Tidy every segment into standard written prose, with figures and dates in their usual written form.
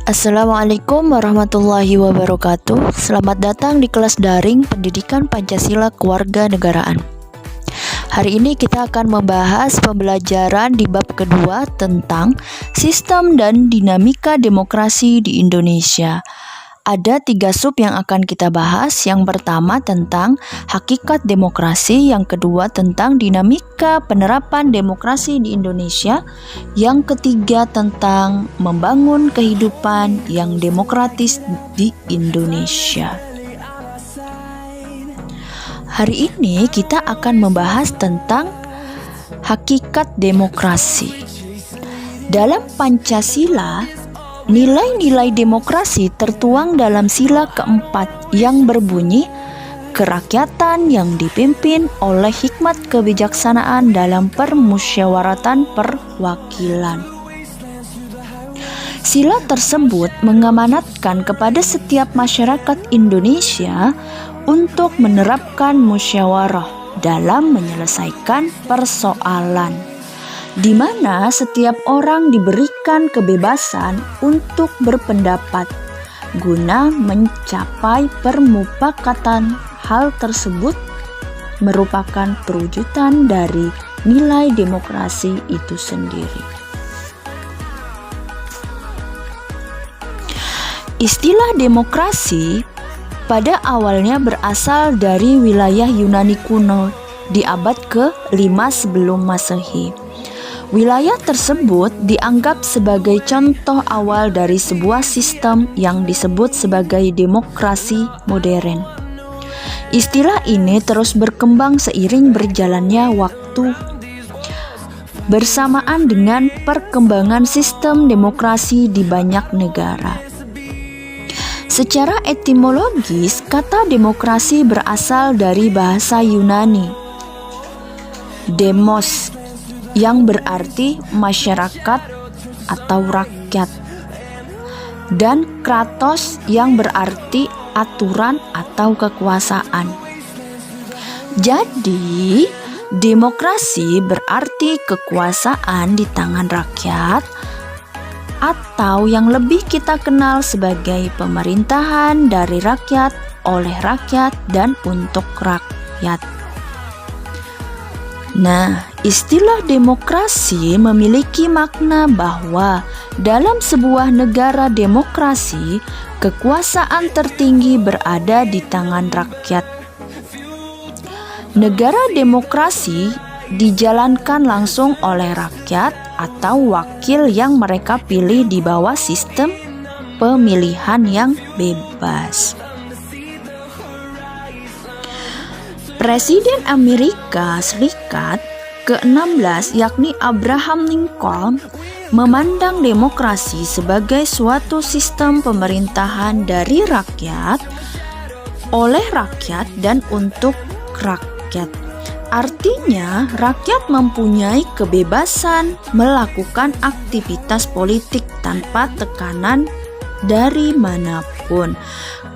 Assalamualaikum warahmatullahi wabarakatuh. Selamat datang di kelas daring Pendidikan Pancasila Kewarganegaraan. Hari ini kita akan membahas pembelajaran di bab kedua tentang sistem dan dinamika demokrasi di Indonesia. Ada 3 sub yang akan kita bahas. Yang pertama tentang hakikat demokrasi, yang kedua tentang dinamika penerapan demokrasi di Indonesia, yang ketiga tentang membangun kehidupan yang demokratis di Indonesia. Hari ini kita akan membahas tentang hakikat demokrasi. Dalam Pancasila, nilai-nilai demokrasi tertuang dalam sila keempat yang berbunyi kerakyatan yang dipimpin oleh hikmat kebijaksanaan dalam permusyawaratan perwakilan. Sila tersebut mengamanatkan kepada setiap masyarakat Indonesia untuk menerapkan musyawarah dalam menyelesaikan persoalan, di mana setiap orang diberikan kebebasan untuk berpendapat guna mencapai permufakatan. Hal tersebut merupakan perwujudan dari nilai demokrasi itu sendiri. Istilah demokrasi pada awalnya berasal dari wilayah Yunani kuno di abad ke-5 sebelum Masehi. Wilayah tersebut dianggap sebagai contoh awal dari sebuah sistem yang disebut sebagai demokrasi modern. Istilah ini terus berkembang seiring berjalannya waktu, bersamaan dengan perkembangan sistem demokrasi di banyak negara. Secara etimologis, kata demokrasi berasal dari bahasa Yunani, demos, yang berarti masyarakat atau rakyat, dan kratos yang berarti aturan atau kekuasaan. Jadi, demokrasi berarti kekuasaan di tangan rakyat, atau yang lebih kita kenal sebagai pemerintahan dari rakyat, oleh rakyat, dan untuk rakyat. Nah, istilah demokrasi memiliki makna bahwa dalam sebuah negara demokrasi, kekuasaan tertinggi berada di tangan rakyat. Negara demokrasi dijalankan langsung oleh rakyat atau wakil yang mereka pilih di bawah sistem pemilihan yang bebas. Presiden Amerika Serikat ke-16 yakni Abraham Lincoln memandang demokrasi sebagai suatu sistem pemerintahan dari rakyat, oleh rakyat, dan untuk rakyat. Artinya, rakyat mempunyai kebebasan melakukan aktivitas politik tanpa tekanan dari manapun,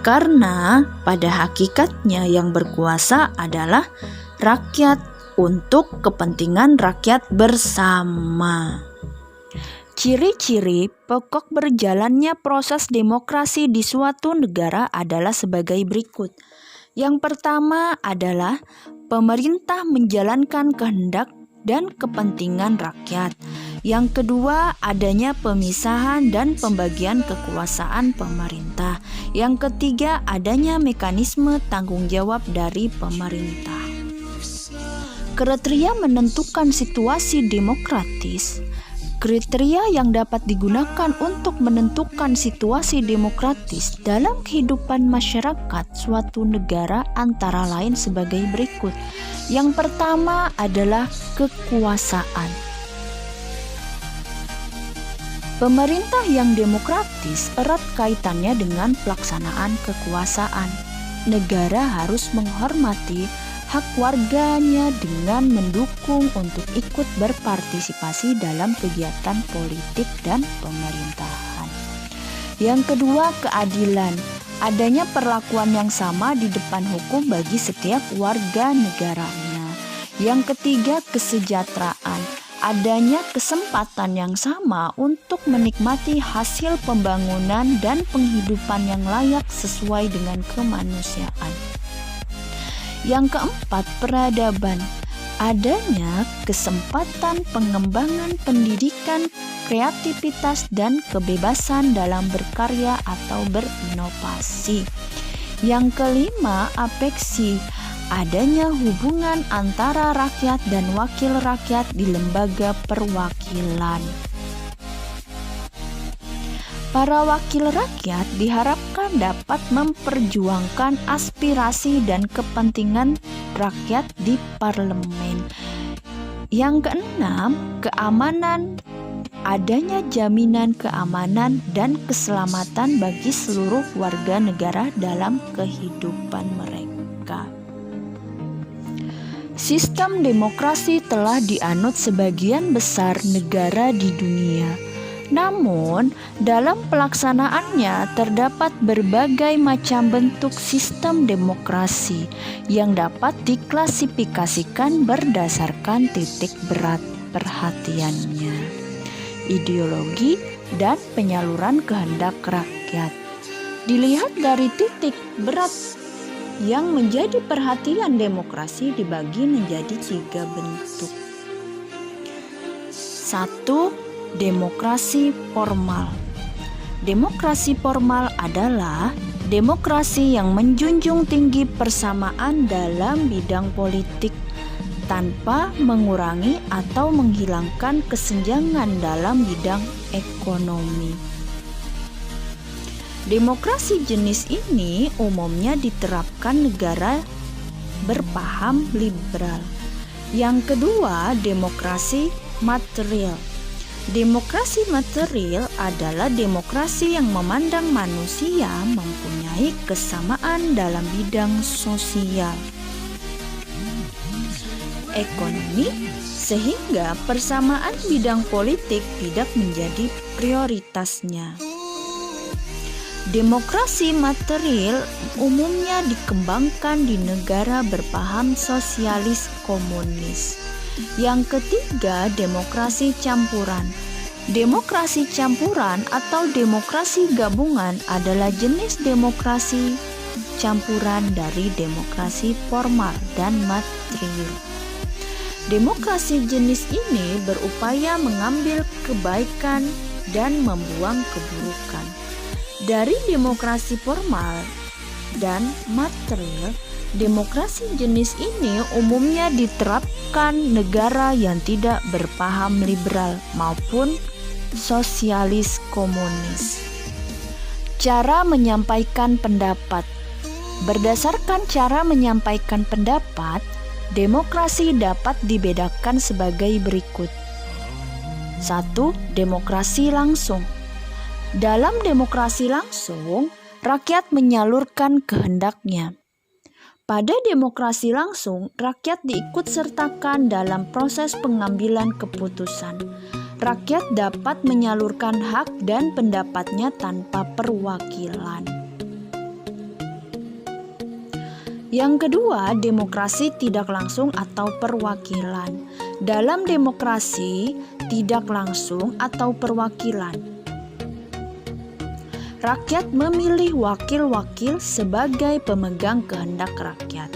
karena pada hakikatnya yang berkuasa adalah rakyat untuk kepentingan rakyat bersama. Ciri-ciri pokok berjalannya proses demokrasi di suatu negara adalah sebagai berikut. Yang pertama adalah pemerintah menjalankan kehendak dan kepentingan rakyat. Yang kedua, adanya pemisahan dan pembagian kekuasaan pemerintah. Yang ketiga, adanya mekanisme tanggung jawab dari pemerintah. Kriteria menentukan situasi demokratis. Kriteria yang dapat digunakan untuk menentukan situasi demokratis dalam kehidupan masyarakat suatu negara antara lain sebagai berikut. Yang pertama adalah kekuasaan. Pemerintah yang demokratis erat kaitannya dengan pelaksanaan kekuasaan. Negara harus menghormati hak warganya dengan mendukung untuk ikut berpartisipasi dalam kegiatan politik dan pemerintahan. Yang kedua, keadilan. Adanya perlakuan yang sama di depan hukum bagi setiap warga negaranya. Yang ketiga, kesejahteraan. adanya kesempatan yang sama untuk menikmati hasil pembangunan dan penghidupan yang layak sesuai dengan kemanusiaan. Yang keempat, peradaban. Adanya kesempatan pengembangan pendidikan, kreativitas, dan kebebasan dalam berkarya atau berinovasi. Yang kelima, apeksi. Adanya hubungan antara rakyat dan wakil rakyat di lembaga perwakilan. Para wakil rakyat diharapkan dapat memperjuangkan aspirasi dan kepentingan rakyat di parlemen. Yang keenam, keamanan. Adanya jaminan keamanan dan keselamatan bagi seluruh warga negara dalam kehidupan mereka. Sistem demokrasi telah dianut sebagian besar negara di dunia. Namun, dalam pelaksanaannya terdapat berbagai macam bentuk sistem demokrasi yang dapat diklasifikasikan berdasarkan titik berat perhatiannya, ideologi, dan penyaluran kehendak rakyat. Dilihat dari titik berat yang menjadi perhatian demokrasi dibagi menjadi 3 bentuk. 1. Demokrasi formal. Demokrasi formal adalah demokrasi yang menjunjung tinggi persamaan dalam bidang politik tanpa mengurangi atau menghilangkan kesenjangan dalam bidang ekonomi. Demokrasi jenis ini umumnya diterapkan negara berpaham liberal. Yang kedua, demokrasi material. Demokrasi material adalah demokrasi yang memandang manusia mempunyai kesamaan dalam bidang sosial, ekonomi, sehingga persamaan bidang politik tidak menjadi prioritasnya. Demokrasi material umumnya dikembangkan di negara berpaham sosialis komunis. Yang ketiga, demokrasi campuran. Demokrasi campuran atau demokrasi gabungan adalah jenis demokrasi campuran dari demokrasi formal dan material. Demokrasi jenis ini berupaya mengambil kebaikan dan membuang keburukan. Dari demokrasi formal dan material, demokrasi jenis ini umumnya diterapkan negara yang tidak berpaham liberal maupun sosialis komunis. Cara menyampaikan pendapat. Berdasarkan cara menyampaikan pendapat, demokrasi dapat dibedakan sebagai berikut. 1. Demokrasi langsung. Dalam demokrasi langsung, rakyat menyalurkan kehendaknya. Pada demokrasi langsung, rakyat diikutsertakan dalam proses pengambilan keputusan. Rakyat dapat menyalurkan hak dan pendapatnya tanpa perwakilan. Yang kedua, demokrasi tidak langsung atau perwakilan. Dalam demokrasi tidak langsung atau perwakilan, rakyat memilih wakil-wakil sebagai pemegang kehendak rakyat.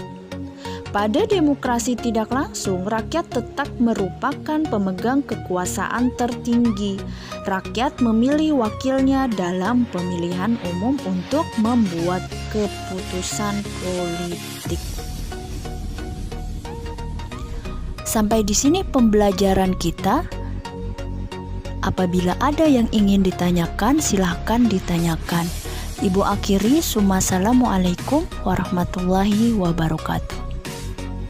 Pada demokrasi tidak langsung, rakyat tetap merupakan pemegang kekuasaan tertinggi. Rakyat memilih wakilnya dalam pemilihan umum untuk membuat keputusan politik. Sampai di sini pembelajaran kita. Apabila ada yang ingin ditanyakan, silahkan ditanyakan. Ibu akhiri, Assalamualaikum warahmatullahi wabarakatuh.